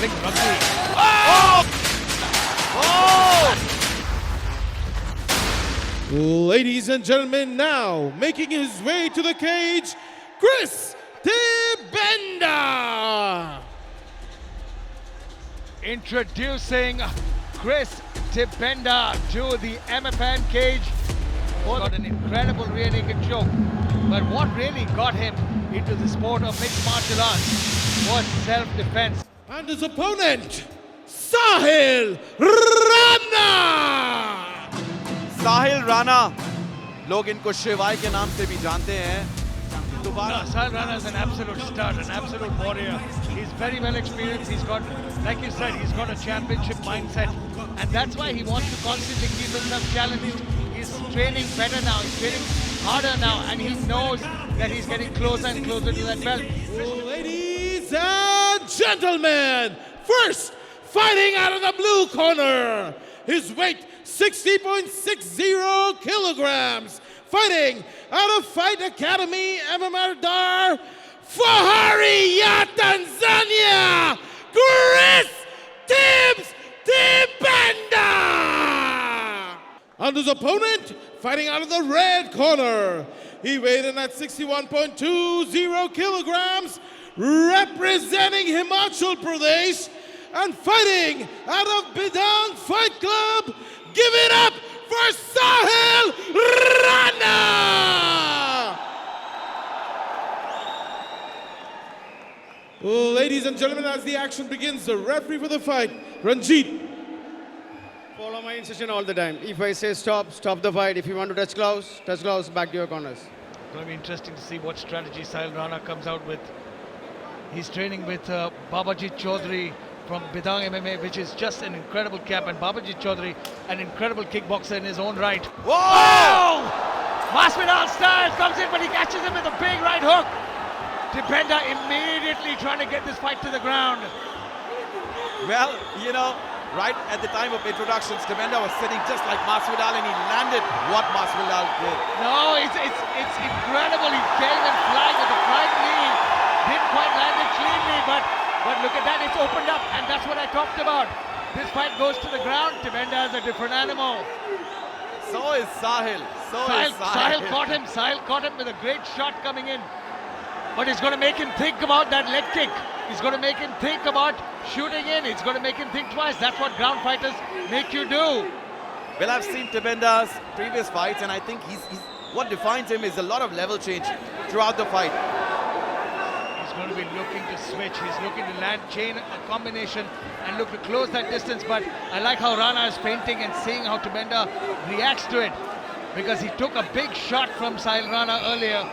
playing rugby. Ladies and gentlemen, now making his way to the cage, Chris Tibenda. Introducing Chris Tibenda to the MFN cage. Got an incredible rear naked choke. But what really got him into the sport of mixed martial arts was self-defense. And his opponent, Sahil Rana. साहिल राणा, लोग इनको शिवाय के नाम से भी जानते हैं. दोबारा Sahil Rana is an absolute stud, an absolute warrior. He's very well experienced. He's got, like you said, he's got a championship mindset. And that's why he wants to constantly keep himself challenged. He's training better now. He's training harder now. And he knows that he's getting closer and closer to that belt. Ladies and gentlemen, first fighting out of the blue corner, his weight 60.60 kilograms, fighting out of Fight Academy MMA Dar, Faharia, Tanzania, Chris Tibbs Tibenda. And his opponent, fighting out of the red corner, he weighed in at 61.20 kilograms, representing Himachal Pradesh, and fighting out of Bidang Fight Club. Give it up for Sahil Rana! Ladies and gentlemen, as the action begins, the referee for the fight, Ranjit. Follow my incision all the time. If I say stop, stop the fight. If you want to touch gloves, back to your corners. It's going to be interesting to see what strategy Sahil Rana comes out with. He's training with Babajit Chaudhary from Bidang MMA, which is just an incredible camp. And Babajit Chaudhary, an incredible kickboxer in his own right. Whoa! Oh! Masvidal style comes in, but he catches him with a big right hook. Tibenda immediately trying to get this fight to the ground. Well, you know, right at the time of introductions, Tibenda was sitting just like Masvidal, and he landed what Masvidal did. No, it's incredible. He came and flying with a flying knee. Didn't quite land it cleanly, but look at that, it's opened up, and that's what I talked about. This fight goes to the ground. Tibenda is a different animal. So is Sahil. Sahil caught him. Sahil caught him with a great shot coming in. But it's going to make him think about that leg kick. It's going to make him think about shooting in. It's going to make him think twice. That's what ground fighters make you do. Well, I've seen Tibenda's previous fights, and I think he's what defines him is a lot of level change throughout the fight. He's going to be looking to switch. He's looking to land chain a combination and look to close that distance. But I like how Rana is feinting and seeing how Tibenda reacts to it, because he took a big shot from Sahil Rana earlier,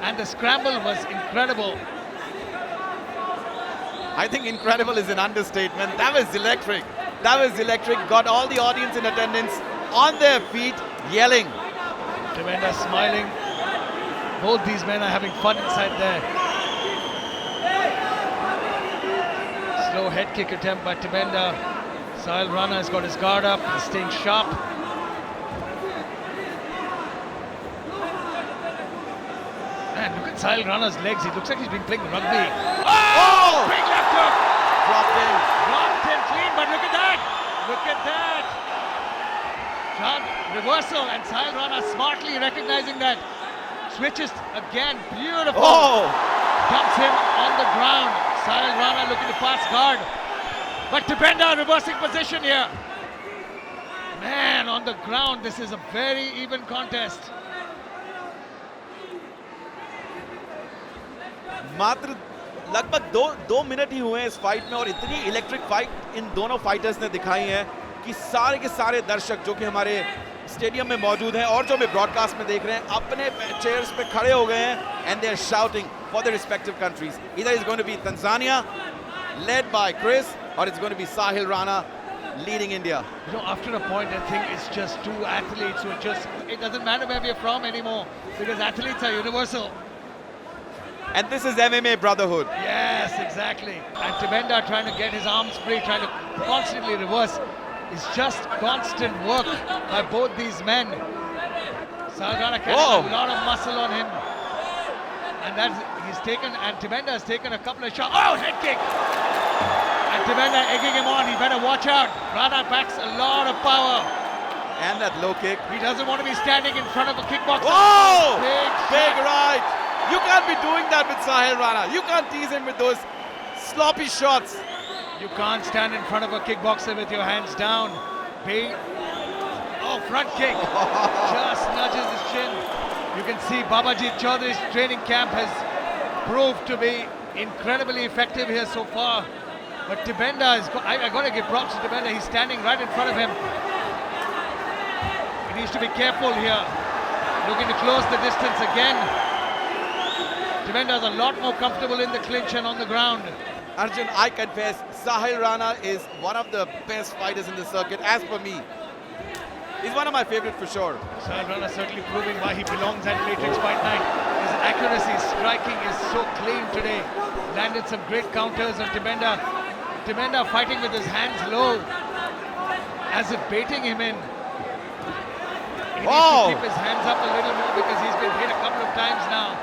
and the scramble was incredible. I think incredible is an understatement. That was electric. That was electric. Got all the audience in attendance on their feet, yelling. Tibenda smiling. Both these men are having fun inside there. Slow head kick attempt by Tibenda. Sahil Rana has got his guard up. He's staying sharp. Man, look at Sahil Rana's legs. He looks like he's been playing rugby. Oh! Big left hook! Dropped in. Dropped him clean, but look at that! Look at that! Reversal, and Sahil Rana smartly recognizing that. Switches again, beautiful. Oh! Dumps him on the ground. Sahil Rana looking to pass guard. But Tibenda reversing position here. Man, on the ground, this is a very even contest. मात्र लगभग दो minute ही हुए इस fight में, और इतनी electric fight in दोनों fighters ने दिखाई है कि सारे के सारे दर्शक जो कि हमारे स्टेडियम में मौजूद हैं और जो हमें ब्रॉडकास्ट में देख रहे हैं, अपने चेयर्स पे खड़े हो गए हैं, and they are shouting for their respective countries. Either it's going to be Tanzania led by Chris, or it's going to be Sahil Rana leading India. You know, after a point, I think it's just two athletes who it doesn't matter where we're from anymore, because athletes are universal. And this is MMA brotherhood. Yes, exactly. And Tibenda trying to get his arms free, trying to constantly reverse. It's just constant work by both these men. Sahil Rana carrying a lot of muscle on him. And he's taken, and Tibenda has taken a couple of shots. Oh, head kick! And Tibenda egging him on. He better watch out. Rana packs a lot of power. And that low kick. He doesn't want to be standing in front of a kickboxer. Oh! Big shot. right. You can't be doing that with Sahil Rana. You can't tease him with those sloppy shots. You can't stand in front of a kickboxer with your hands down. Big. Oh, front kick. Just nudges his chin. You can see Babajit Chaudhary's training camp has proved to be incredibly effective here so far. But Tibenda I got to give props to Tibenda. He's standing right in front of him. He needs to be careful here. Looking to close the distance again. Tibenda is a lot more comfortable in the clinch and on the ground. Arjun, I confess, Sahil Rana is one of the best fighters in the circuit, as per me. He's one of my favorite for sure. Sahil Rana certainly proving why he belongs at Matrix Fight Night. His accuracy, striking is so clean today. Landed some great counters on Tibenda. Tibenda fighting with his hands low, as if baiting him in. He needs to keep his hands up a little more because he's been hit a couple of times now.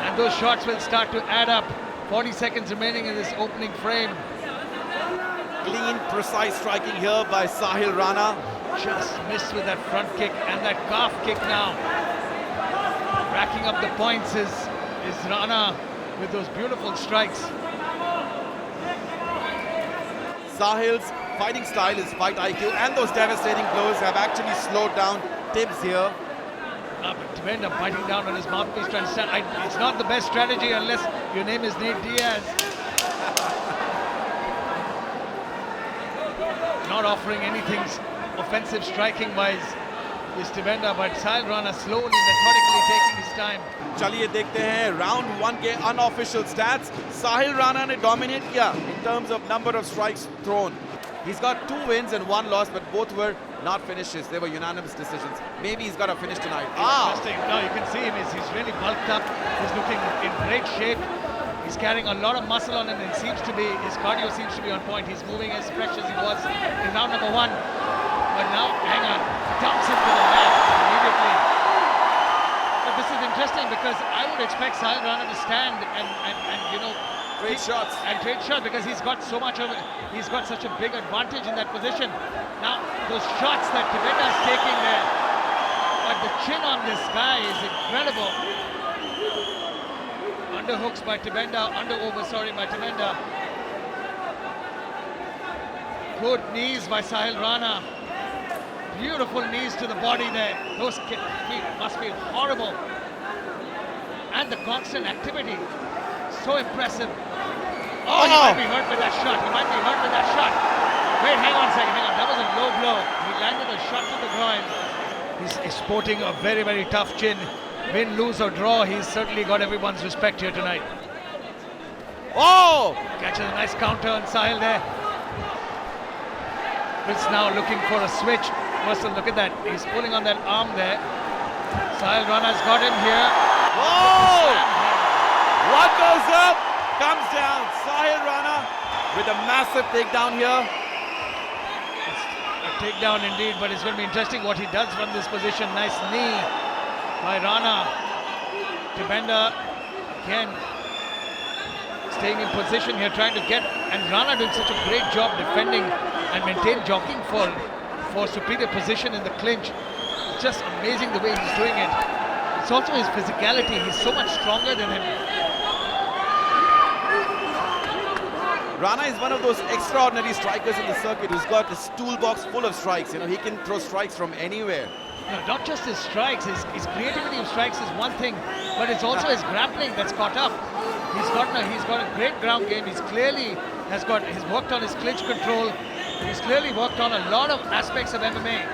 And those shots will start to add up. 40 seconds remaining in this opening frame. Clean, precise striking here by Sahil Rana. Just missed with that front kick and that calf kick now. Racking up the points is Rana with those beautiful strikes. Sahil's fighting style, his fight IQ, and those devastating blows have actually slowed down Tibbs here. Tibenda biting down on his mouthpiece, trying to stand. It's not the best strategy unless your name is Nate Diaz. Not offering anything offensive striking wise is Tibenda, but Sahil Rana slowly, methodically taking his time. चलिए देखते हैं round 1 के unofficial stats. Sahil Rana ने dominate किया in terms of number of strikes thrown. He's got 2 wins and 1 loss, but both were not finishes. They were unanimous decisions. Maybe he's got a finish tonight. Interesting. No, you can see him. He's really bulked up. He's looking in great shape. He's carrying a lot of muscle on him, and his cardio seems to be on point. He's moving as fresh as he was in round number 1. But now, hang on, dumps him to the mat immediately. But this is interesting because I would expect Sahil Rana to stand and Great shots. And great shot because he's got so much of it. He's got such a big advantage in that position. Now, those shots that Tibenda is taking there, but the chin on this guy is incredible. Underhooks by Tibenda, by Tibenda. Good knees by Sahil Rana. Beautiful knees to the body there. Those feet must feel horrible. And the constant activity. So impressive. Oh, he might be hurt with that shot. Wait, hang on a second. That was a low blow. He landed a shot to the groin. He's sporting a very, very tough chin. Win, lose or draw, he's certainly got everyone's respect here tonight. Oh! Catches a nice counter on Sahil there. Chris now looking for a switch. Mercer, look at that. He's pulling on that arm there. Sahil Rana's got him here. Oh! What goes up, comes down. Sahil Rana with a massive takedown here. It's a takedown indeed, but it's going to be interesting what he does from this position. Nice knee by Rana. Tibenda again staying in position here, trying to get, and Rana doing such a great job defending and maintain jockeying for superior position in the clinch. It's just amazing the way he's doing it. It's also his physicality. He's so much stronger than him. Rana is one of those extraordinary strikers in the circuit who's got his toolbox full of strikes. He can throw strikes from anywhere. No, not just his strikes, his creativity of strikes is one thing, but it's also his grappling that's caught up. He's got a great ground game. He's worked on his clinch control. He's clearly worked on a lot of aspects of MMA.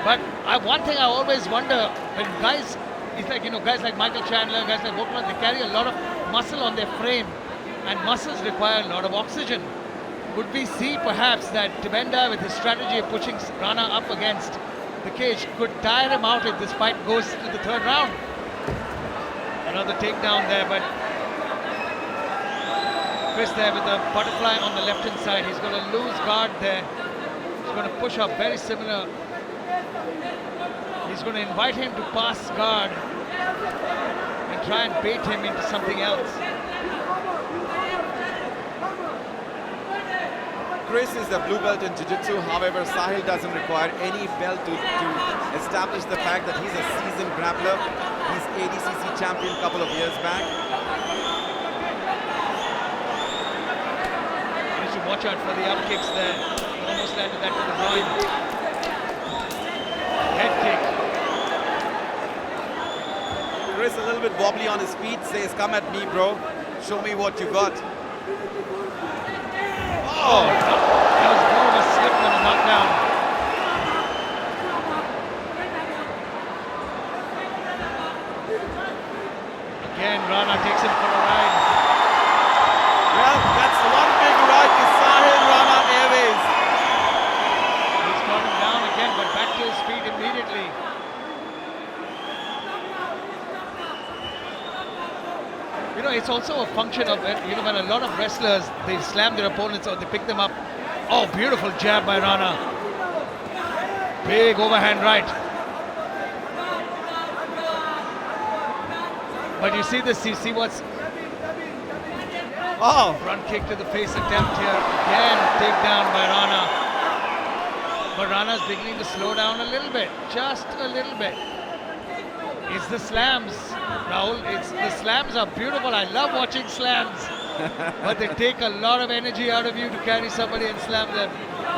But one thing I always wonder, when guys like Michael Chandler, guys like Volkman, they carry a lot of muscle on their frame, and muscles require a lot of oxygen. Would we see perhaps that Tibenda, with his strategy of pushing Rana up against the cage, could tire him out if this fight goes to the 3rd round? Another takedown there, but Chris there with the butterfly on the left-hand side. He's going to lose guard there. He's going to push up very similar. He's going to invite him to pass guard. and try and bait him into something else. Chris is the blue belt in Jiu-Jitsu. However, Sahil doesn't require any belt to establish the fact that he's a seasoned grappler. He's ADCC champion a couple of years back. You should watch out for the up kicks there. Almost landed that to the groin. Head kick. Chris a little bit wobbly on his feet, says, "Come at me, bro. Show me what you got." Oh! That was more of a slip than a knockdown. Again, Rana takes him for a ride. Well, that's one big ride to Sahil Rana Airways. He's got him down again, but back to his feet immediately. You know, it's also a function of, you know, when a lot of wrestlers, they slam their opponents or they pick them up. Oh, beautiful jab by Rana. Big overhand right. But you see this, you see what's... Oh! Front kick to the face attempt here. Again, takedown by Rana. But Rana's beginning to slow down a little bit. Just a little bit. It's the slams, Rahul. The slams are beautiful. I love watching slams. But they take a lot of energy out of you to carry somebody and slam them.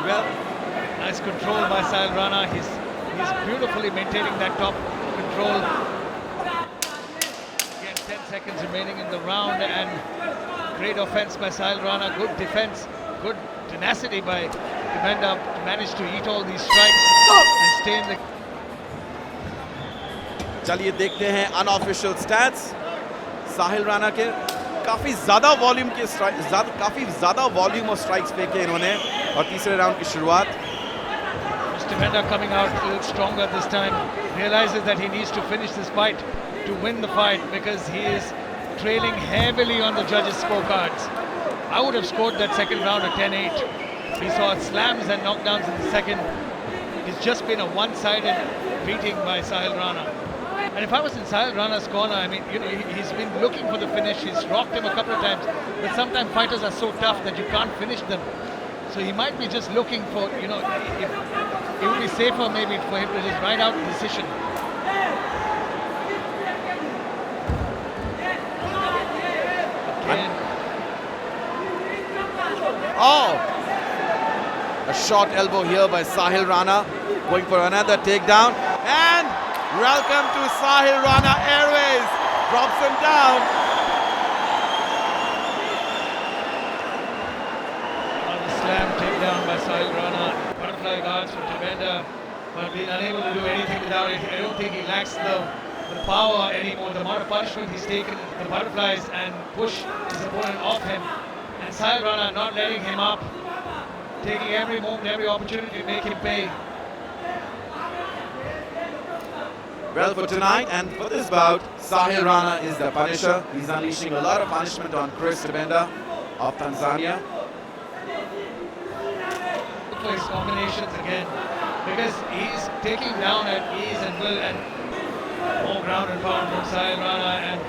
Well, nice control by Sahil Rana. He's beautifully maintaining that top control. Again, 10 seconds remaining in the round, and great offense by Sahil Rana. Good defense. Good tenacity by Demenda to manage to eat all these strikes and stay in the... चलिए देखते हैं unofficial stats साहिल राणा के काफी ज्यादा volume के काफी ज्यादा volume of strikes फेंके इन्होंने और तीसरे राउंड की शुरुआत Demenda coming out a little stronger this time, realizes that he needs to finish this fight to win the fight because he is trailing heavily on the judges' scorecards. I would have scored that second round at 10-8. We saw slams and knockdowns in the second. It's just been a one-sided beating by Sahil Rana. And if I was in Sahil Rana's corner, I mean, you know, he's been looking for the finish. He's rocked him a couple of times. But sometimes fighters are so tough that you can't finish them. So he might be just looking for, you know, if it would be safer maybe for him to just ride out the decision. Again. Oh! A short elbow here by Sahil Rana, going for another takedown. And welcome to Sahil Rana Airways. Drops him down. Another slam takedown by Sahil Rana. Butterfly guards from Demenda, but being unable to do anything without it. I don't think he lacks the power anymore. The amount of punishment he's taken, the butterflies, and push his opponent off him. And Sahil Rana not letting him up, taking every moment, every opportunity to make him pay. Well, for tonight and for this bout, Sahil Rana is the punisher. He's unleashing a lot of punishment on Chris Demenda of Tanzania. Look for his combinations again, because he's taking down at ease and will, and more ground and pound from Sahil Rana, and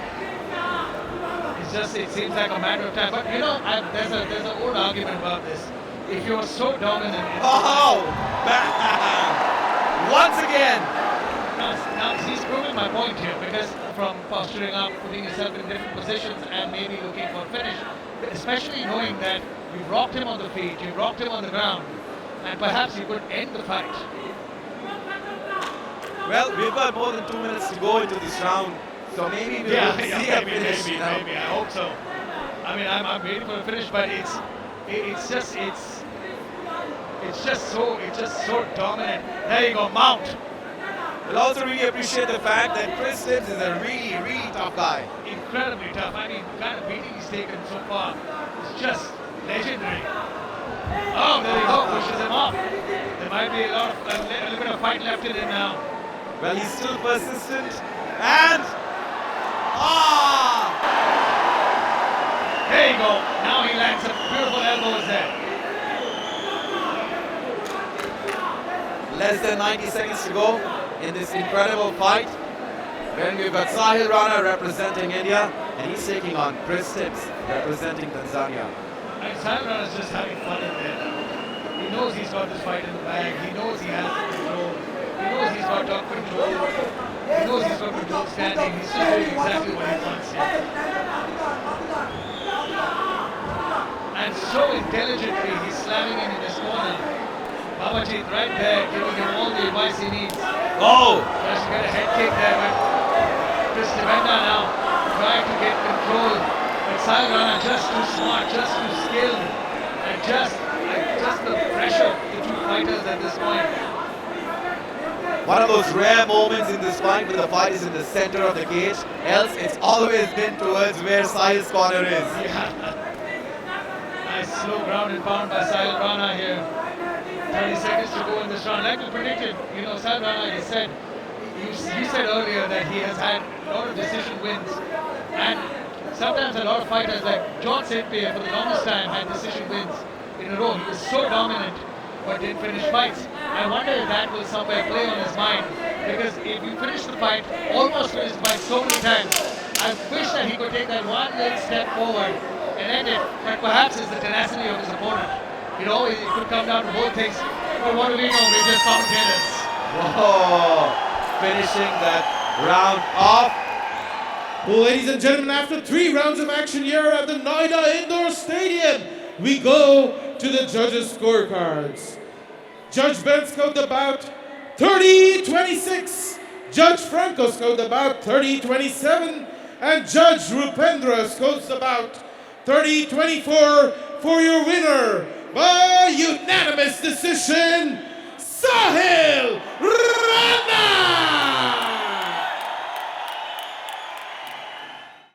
it seems like a matter of time. But you know, there's an old argument about this. If you're so dominant, Oh! Bam! Once again! Now he's proving my point here, because from posturing up, putting yourself in different positions, and maybe looking for a finish, especially knowing that you've rocked him on the feet, you've rocked him on the ground, and perhaps you could end the fight. Well, we've got more than 2 minutes to go into this round, so maybe we'll see a finish. Maybe, I hope so. I mean, I'm waiting for a finish, but it's just so dominant. There you go, mount. We'll also really appreciate the fact that Chris Tibbs is a really, really tough guy. Incredibly tough. I mean, the kind of beating he's taken so far is just legendary. Oh, there you go, pushes him off. There might be a little bit of fight left in him now. Well, he's still persistent, and There you go. Now he lands some beautiful elbows there. less than 90 seconds to go in this incredible fight. Then we've got Sahil Rana representing India, and he's taking on Chris Tips representing Tanzania. And Sahil Rana is just having fun in there. He knows he's got this fight in the bag. He knows he has the control. He knows he's got top control. He knows he's got control standing. He's just doing exactly what he wants here. And so intelligently, he's slamming in his corner. Babajit right there, giving him all the advice he needs. Oh! Just to get a head kick there, but Chris Tavenda now trying to get control. But Sahil Rana just too smart, just too skilled, and just the pressure of the two fighters at this point. One of those rare moments in this fight when the fight is in the center of the cage. Else, it's always been towards where Sahil's corner is. Yeah. Nice slow ground and pound by Sahil Rana here. 30 seconds to go in this round. Like we predicted, Sahil Rana, you said earlier that he has had a lot of decision wins. And sometimes a lot of fighters like John St. Pierre for the longest time had decision wins in a row. He was so dominant but didn't finish fights. I wonder if that will somewhere play on his mind, because if you finish the fight, almost finished the fight so many times, I wish that he could take that one little step forward and end it, but perhaps it's the tenacity of his opponent. It could come down to both things, but what do we know? We're just commentators. Whoa! Finishing that round off. Well, ladies and gentlemen, after 3 rounds of action here at the Noida Indoor Stadium, we go to the judges' scorecards. Judge Ben scored the bout 30-26. Judge Franco scored the bout 30-27. And Judge Rupendra scores the bout 30-24 for your winner by unanimous decision, Sahil Rana!